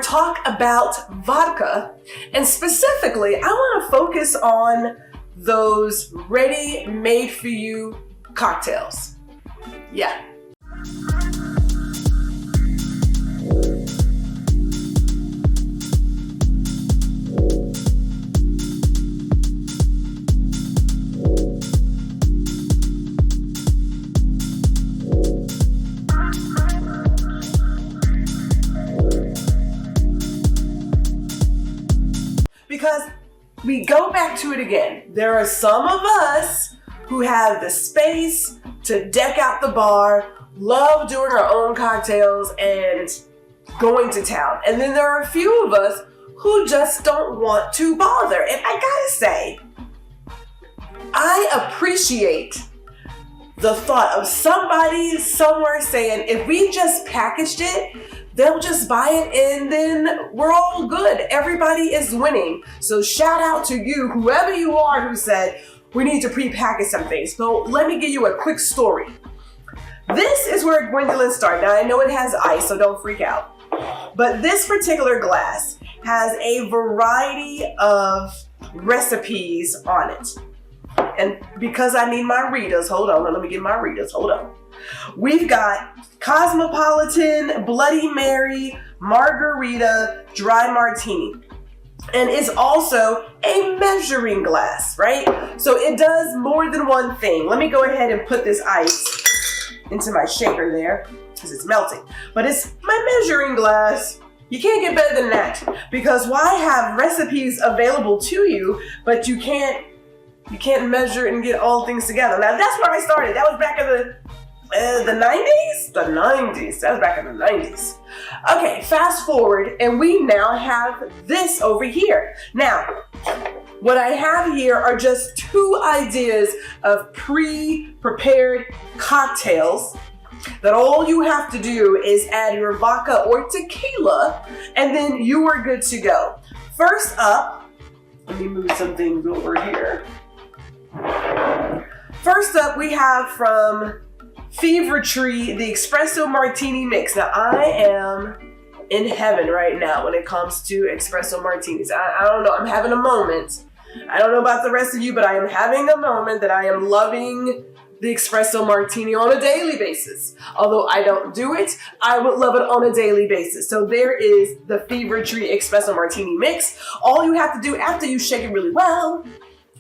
talk about vodka, and specifically, I want to focus on those ready-made for you cocktails. Yeah. Because we go back to it again. There are some of us who have the space to deck out the bar, love doing our own cocktails and going to town. And then there are a few of us who just don't want to bother. And I gotta say, I appreciate the thought of somebody somewhere saying, if we just packaged it, they'll just buy it and then we're all good. Everybody is winning. So shout out to you, whoever you are, who said, we need to pre-package some things. So let me give you a quick story. This is where Gwendolyn started. Now I know it has ice, so don't freak out. But this particular glass has a variety of recipes on it. And because I need my readers, hold on, let me get my readers, hold on. We've got Cosmopolitan, Bloody Mary, Margarita, Dry Martini. And it's also a measuring glass, right? So it does more than one thing. Let me go ahead and put this ice into my shaker there because it's melting. But it's my measuring glass. You can't get better than that, because why have recipes available to you, but you can't measure and get all things together? Now that's where I started. That was back in the 90s? The 90s. That was back in the 90s. Okay, fast forward, and we now have this over here. Now, what I have here are just two ideas of pre-prepared cocktails that all you have to do is add your vodka or tequila, and then you are good to go. First up, let me move some things over here. First up, we have from Fever Tree, the Espresso Martini mix. Now, I am in heaven right now when it comes to espresso martinis. I don't know, I'm having a moment. I don't know about the rest of you, but I am having a moment that I am loving the espresso martini on a daily basis. Although I don't do it, I would love it on a daily basis. So there is the Fever Tree Espresso Martini mix. All you have to do after you shake it really well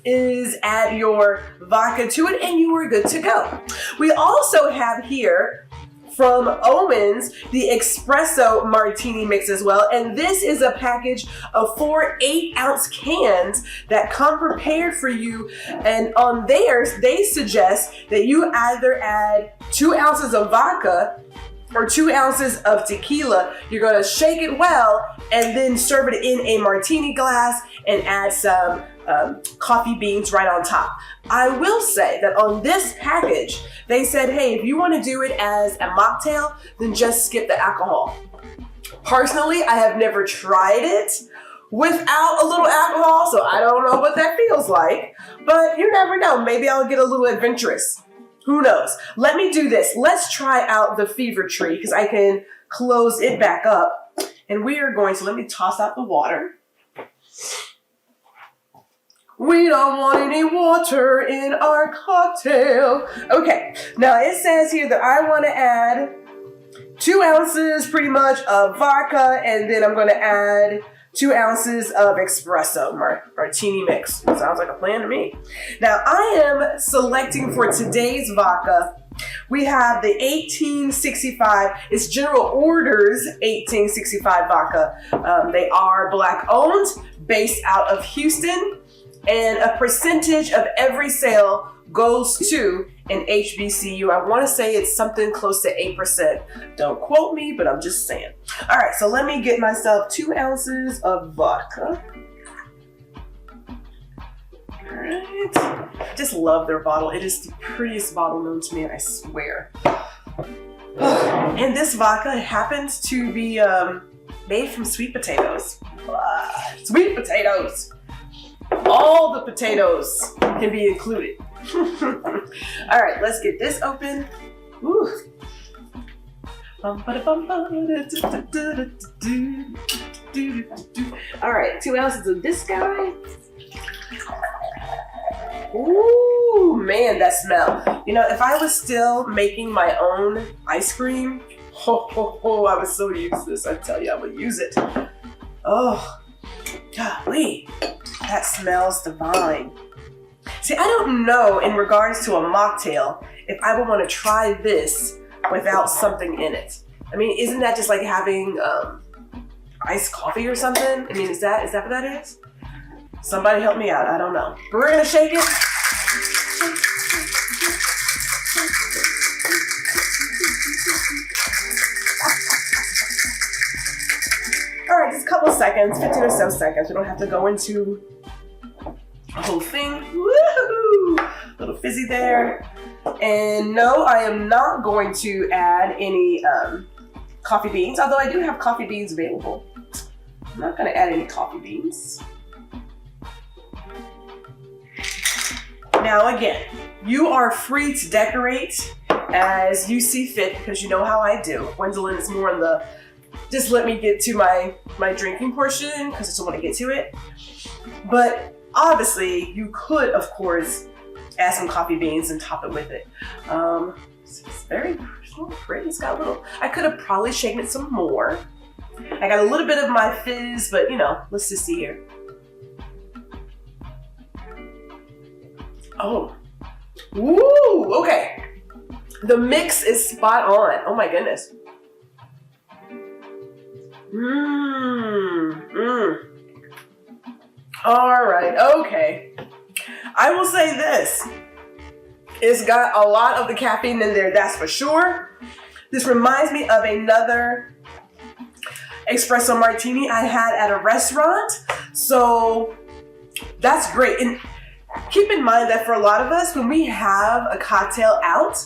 is add your vodka to it and you are good to go. We also have here from Owens the Espresso Martini mix as well, and this is a package of 4 8-ounce cans that come prepared for you, and on theirs they suggest that you either add 2 ounces of vodka or 2 ounces of tequila. You're gonna shake it well and then serve it in a martini glass and add some coffee beans right on top. I will say that on this package, they said, hey, if you want to do it as a mocktail, then just skip the alcohol. Personally, I have never tried it without a little alcohol, so I don't know what that feels like, but you never know. Maybe I'll get a little adventurous. Who knows? Let me do this. Let's try out the Fever Tree because I can close it back up. And we are going to, let me toss out the water. We don't want any water in our cocktail. Okay, now it says here that I want to add 2 ounces pretty much of vodka, and then I'm going to add 2 ounces of espresso martini mix. Sounds like a plan to me. Now I am selecting for today's vodka. We have the 1865, it's General Orders 1865 vodka. They are Black owned, based out of Houston. And a percentage of every sale goes to an HBCU. I want to say it's something close to 8%. Don't quote me, but I'm just saying. All right, so let me get myself 2 ounces of vodka. All right. Just love their bottle. It is the prettiest bottle known to me, I swear. And this vodka happens to be made from sweet potatoes. Sweet potatoes. All the potatoes can be included. All right, let's get this open. Ooh. All right, 2 ounces of this guy. Ooh, man, that smell. You know, if I was still making my own ice cream, I would so use this. I tell you, I would use it. Oh, golly, that smells divine. See, I don't know in regards to a mocktail if I would want to try this without something in it. I mean, isn't that just like having iced coffee or something? I mean, is that what that is? Somebody help me out. I don't know. But we're gonna shake it. All right, just a couple seconds, 15 or so seconds. We don't have to go into the whole thing. Woohoo! A little fizzy there. And no, I am not going to add any coffee beans, although I do have coffee beans available. I'm not gonna add any coffee beans. Now again, you are free to decorate as you see fit because you know how I do. Gwendolyn is more on the, just let me get to my drinking portion because I still want to get to it. But obviously you could, of course, add some coffee beans and top it with it. It's very pretty. It's got a little, I could have probably shaken it some more. I got a little bit of my fizz, but you know, let's just see here. Oh, ooh, okay. The mix is spot on. Oh my goodness. All right, okay. I will say this. It's got a lot of the caffeine in there, that's for sure. This reminds me of another Espresso Martini I had at a restaurant. So that's great. And keep in mind that for a lot of us, when we have a cocktail out,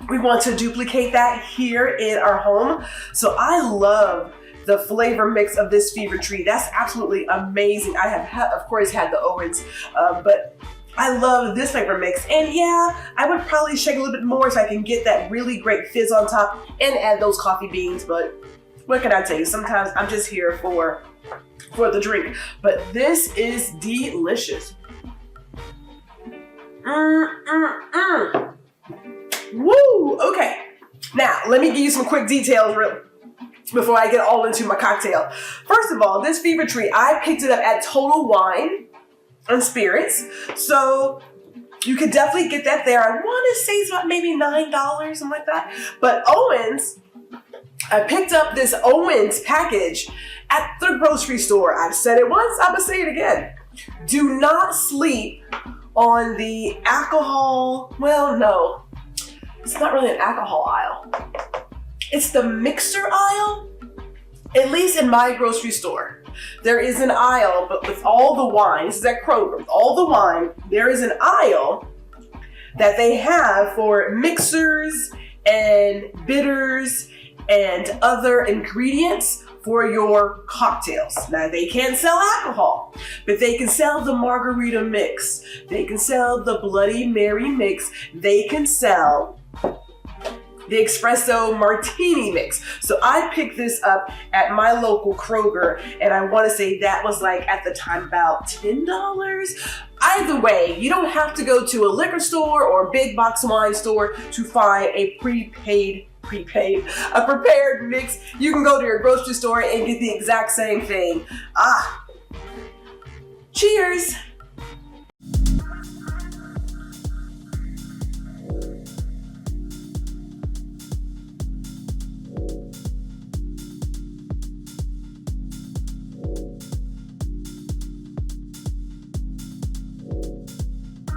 we want to duplicate that here in our home. So I love the flavor mix of this Fever Tree. That's absolutely amazing. I have, of course, had the Owens, but I love this flavor mix. And yeah, I would probably shake a little bit more so I can get that really great fizz on top and add those coffee beans. But what can I tell you? Sometimes I'm just here for the drink. But this is delicious. Woo! Okay. Now, let me give you some quick details before I get all into my cocktail. First of all, this Fever Tree, I picked it up at Total Wine and Spirits. So you could definitely get that there. I want to say it's about maybe $9, something like that. But Owens, I picked up this Owens package at the grocery store. I've said it once, I'm going to say it again. Do not sleep on the alcohol. Well, no, it's not really an alcohol aisle. It's the mixer aisle, at least in my grocery store. There is an aisle, but with all the wine, this is at Kroger, with all the wine, there is an aisle that they have for mixers and bitters and other ingredients for your cocktails. Now, they can't sell alcohol, but they can sell the margarita mix. They can sell the Bloody Mary mix. They can sell the Espresso Martini mix. So I picked this up at my local Kroger, and I want to say that was like at the time about $10. Either way, you don't have to go to a liquor store or a big box wine store to find a prepared mix. You can go to your grocery store and get the exact same thing. Cheers.